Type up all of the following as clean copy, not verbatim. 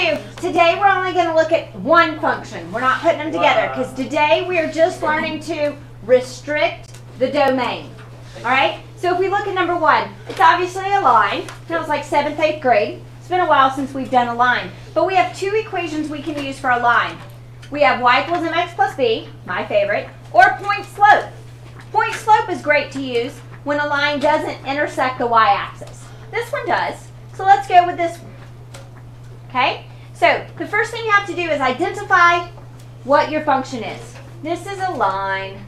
do, today we're only going to look at one function. We're not putting them together because today we are just learning to restrict the domain. All right? So if we look at number 1, it's obviously a line. Feels like 7th, 8th grade. It's been a while since we've done a line. But we have 2 equations we can use for a line. We have y equals mx plus b, my favorite, or point slope. Point slope is great to use when a line doesn't intersect the y-axis. This one does. So let's go with this one. Okay? So the first thing you have to do is identify what your function is. This is a line.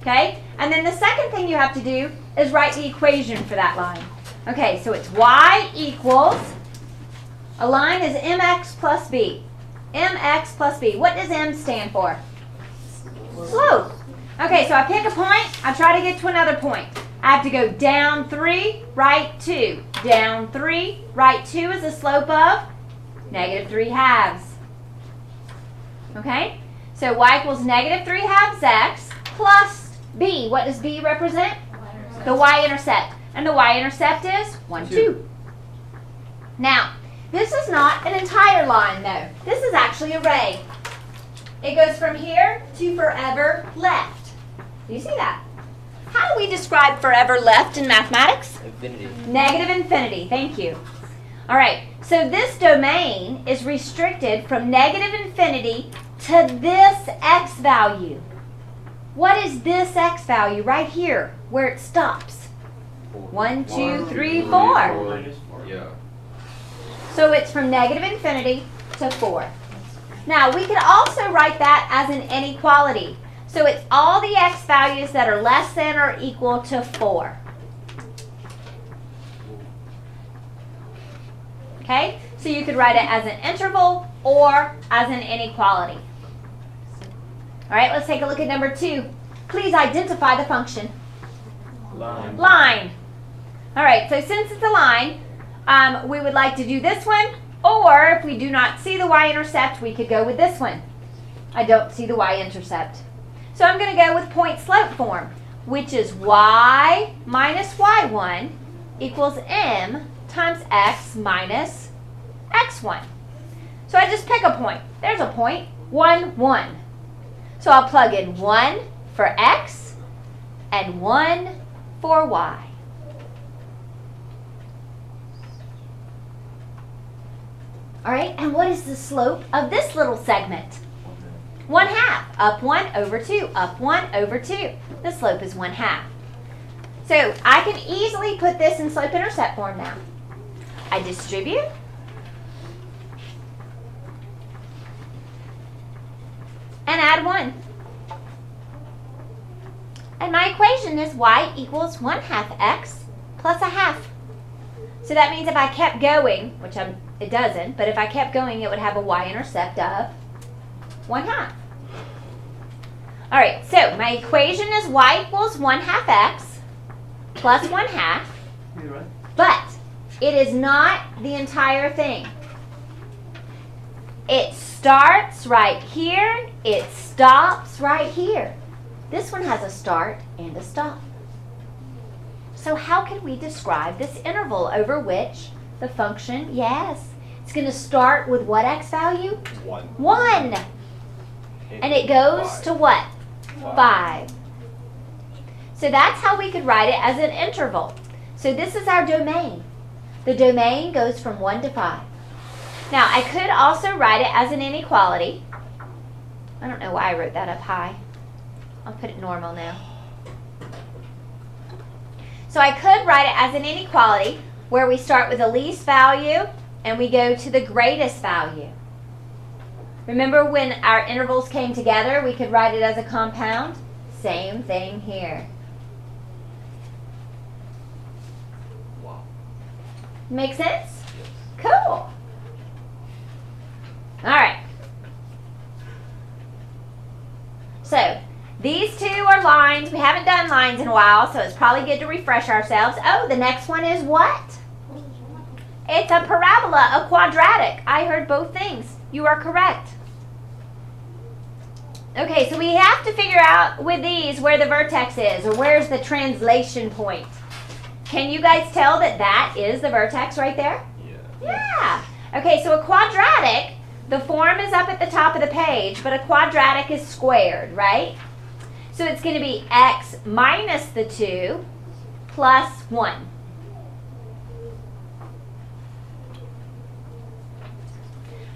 Okay? And then the second thing you have to do is write the equation for that line. Okay, so it's y equals, a line is mx plus b. mx plus b. What does m stand for? Slope. Okay, so I pick a point, I try to get to another point. I have to go down 3, right 2. Down 3, right 2 is the slope of -3/2. Okay? So y equals -3/2 x plus b. What does b represent? The y-intercept. And the y-intercept is 1, 2. Now, this is not an entire line, though. This is actually a ray. It goes from here to forever left. Do you see that? How do we describe forever left in mathematics? Infinity. Negative infinity. Thank you. All right. So this domain is restricted from negative infinity to this x value. What is this x value right here where it stops? 1, 2, 3, 4. Yeah. So it's from negative infinity to 4. Now, we could also write that as an inequality. So it's all the x values that are less than or equal to 4. Okay? So you could write it as an interval or as an inequality. All right, let's take a look at number 2. Please identify the function. Line. Line. All right, so since it's a line, we would like to do this one, or if we do not see the y-intercept, we could go with this one. I don't see the y-intercept. So I'm going to go with point slope form, which is y minus y1 equals m times x minus x1. So I just pick a point. There's a point, 1, 1. So I'll plug in 1 for x and 1 for y. All right, and what is the slope of this little segment? 1/2. Up 1 over 2. Up 1 over 2. The slope is 1/2. So I can easily put this in slope-intercept form now. I distribute. And add 1. And my equation is y equals 1/2 x plus 1/2. So that means if I kept going, which it doesn't, but if I kept going, it would have a y-intercept of 1/2. All right, so my equation is y equals 1/2 x plus 1/2, but it is not the entire thing. It starts right here, it stops right here. This one has a start and a stop. So how can we describe this interval over which the function, yes, it's going to start with what x value? 1. 1. And it goes to what? 5. So that's how we could write it as an interval. So this is our domain. The domain goes from 1 to 5. Now, I could also write it as an inequality. I don't know why I wrote that up high. I'll put it normal now. So I could write it as an inequality where we start with the least value and we go to the greatest value. Remember when our intervals came together, we could write it as a compound? Same thing here. Wow. Make sense? Yes. Cool. All right. So these two are lines. We haven't done lines in a while, so it's probably good to refresh ourselves. Oh, the next one is what? It's a parabola, a quadratic. I heard both things. You are correct. Okay, so we have to figure out with these where the vertex is, or where's the translation point. Can you guys tell that that is the vertex right there? Yeah. Yeah. Okay, so a quadratic, the form is up at the top of the page, but a quadratic is squared, right? So it's going to be x minus the 2 plus 1.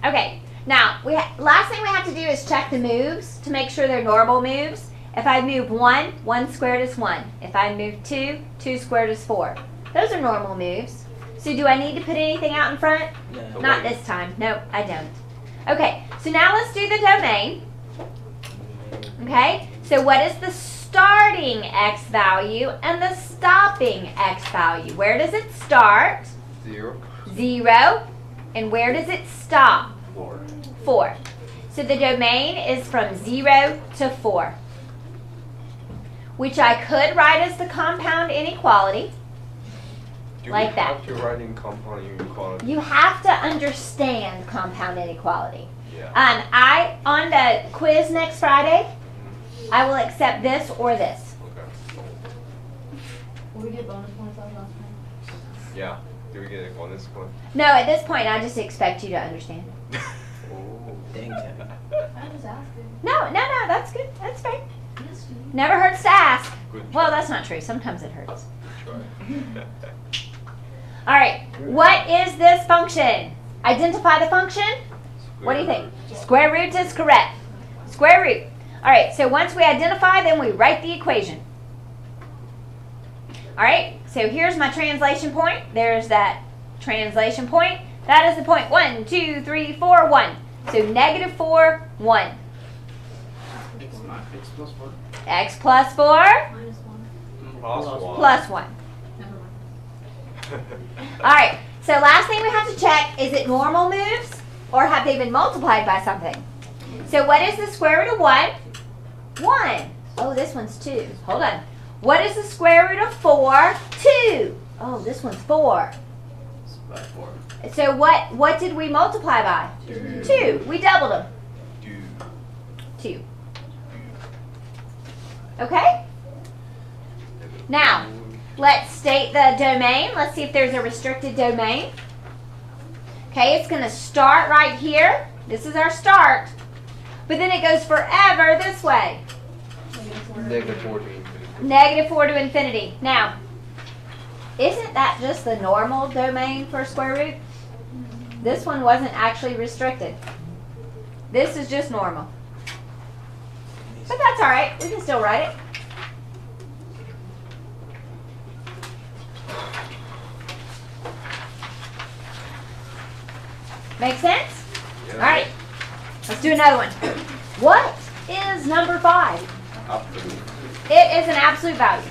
Okay, now last thing we have to do is check the moves to make sure they're normal moves. If I move 1, 1 squared is 1. If I move 2, 2 squared is 4. Those are normal moves. So do I need to put anything out in front? No. Not this time. Nope, I don't. Okay, so now let's do the domain. Okay, so what is the starting x value and the stopping x value? Where does it start? 0. 0. And where does it stop? 4. 4. So the domain is from 0 to 4, which I could write as the compound inequality. Like that. Do we have to write in compound inequality? You have to understand compound inequality. Yeah. On the quiz next Friday, I will accept this or this. Okay. Will we get bonus points on last time? Yeah. Do we get a bonus point? No, at this point, I just expect you to understand. Oh. Dang it. I just asked it. No, that's good. That's fair. Yes, you. Never hurts to ask. Good Well, try. that's not true. Sometimes it hurts. Good try. All right, what is this function? Identify the function. What do you think? Square root is correct. Square root. All right, so once we identify, then we write the equation. All right, so here's my translation point. There's that translation point. That is the point 1, 2, 3, 4, 1. So negative 4, 1. X plus 4. X plus 4 Minus 1. Plus 1. plus 1. Never mind. All right, so last thing we have to check, is it normal moves or have they been multiplied by something? So what is the square root of 1? 1. Oh, this one's 2. Hold on. What is the square root of 4? 2. Oh, this one's 4. It's by 4. So what did we multiply by? 2. We doubled them. 2. Okay? Now, let's state the domain. Let's see if there's a restricted domain. Okay, it's going to start right here. This is our start. But then it goes forever this way. Negative 4 to infinity. Negative 4 to infinity. Now, isn't that just the normal domain for square root? This one wasn't actually restricted. This is just normal. But that's all right. We can still write it. Make sense? Yeah. All right. Let's do another one. What is number 5? Absolute. It is an absolute value.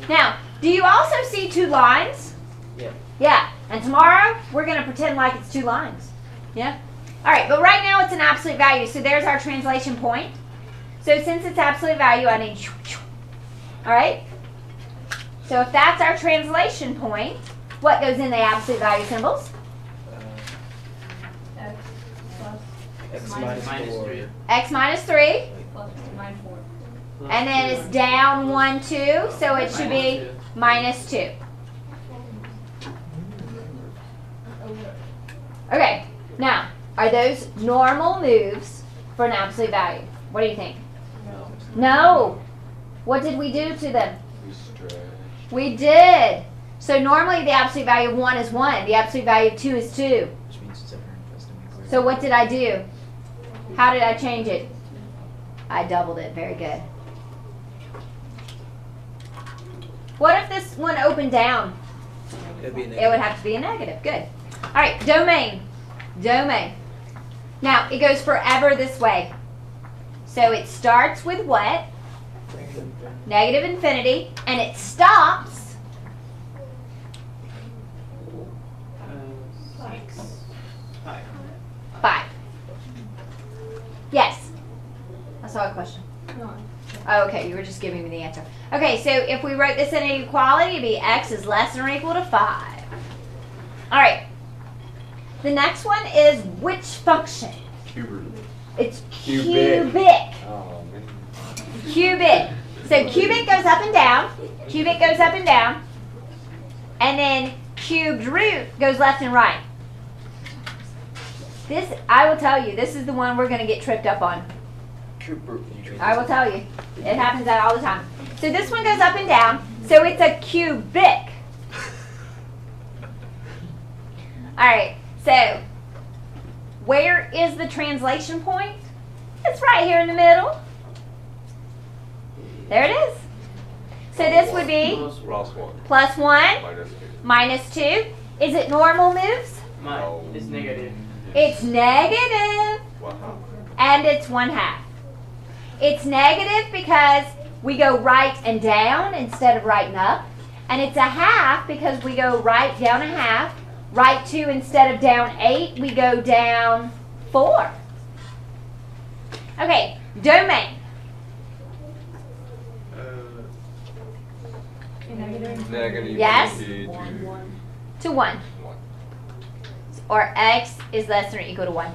Now, do you also see 2 lines? Yeah. Yeah. And tomorrow, we're going to pretend like it's 2 lines. Yeah? All right, but right now it's an absolute value. So there's our translation point. So since it's absolute value, I need... All right? So if that's our translation point, what goes in the absolute value symbols? X plus X minus minus 4. 3 X minus 3. plus minus 4. And then it's down 1, 2. So it should be minus 2. Okay, now, are those normal moves for an absolute value? What do you think? No. No. What did we do to them? We stretch. We did. So normally the absolute value of 1 is 1. The absolute value of 2 is 2. Which means it's different. That's the equation. So what did I do? How did I change it? I doubled it. Very good. What if this one opened down? It'd be a It would have to be a negative. Good. All right, domain. Domain. Now, it goes forever this way. So it starts with what? Negative infinity. And it stops. 6. 5. 5. Yes. I saw a question. No. Oh, okay, you were just giving me the answer. Okay, so if we wrote this in inequality, it'd be x is less than or equal to 5. All right. The next one is which function? Cubic. It's Cubic. cubic. Oh, man. Cubic. So cubic goes up and down. Cubic goes up and down. And then cubed root goes left and right. This, I will tell you, this is the one we're going to get tripped up on. I will tell you. It happens that all the time. So this one goes up and down. So it's a cubic. All right. So where is the translation point? It's right here in the middle. There it is. So this would be Plus 1. +1 Minus 2. -2. Is it normal moves? It's negative. It's negative. 1/2. And it's 1/2. It's negative because we go right and down instead of right and up. And it's a half because we go right down a half. Right 2 instead of down 8, we go down 4. Okay, domain. Negative. Yes. 2 To 1. 1. Or x is less than or equal to 1.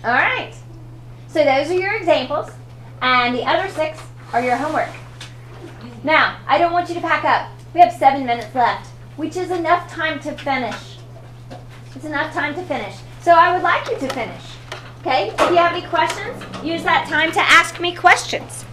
All right. So those are your examples. And the other 6 are your homework. Now, I don't want you to pack up. We have 7 minutes left, which is enough time to finish. It's enough time to finish. So I would like you to finish. Okay? If you have any questions, use that time to ask me questions.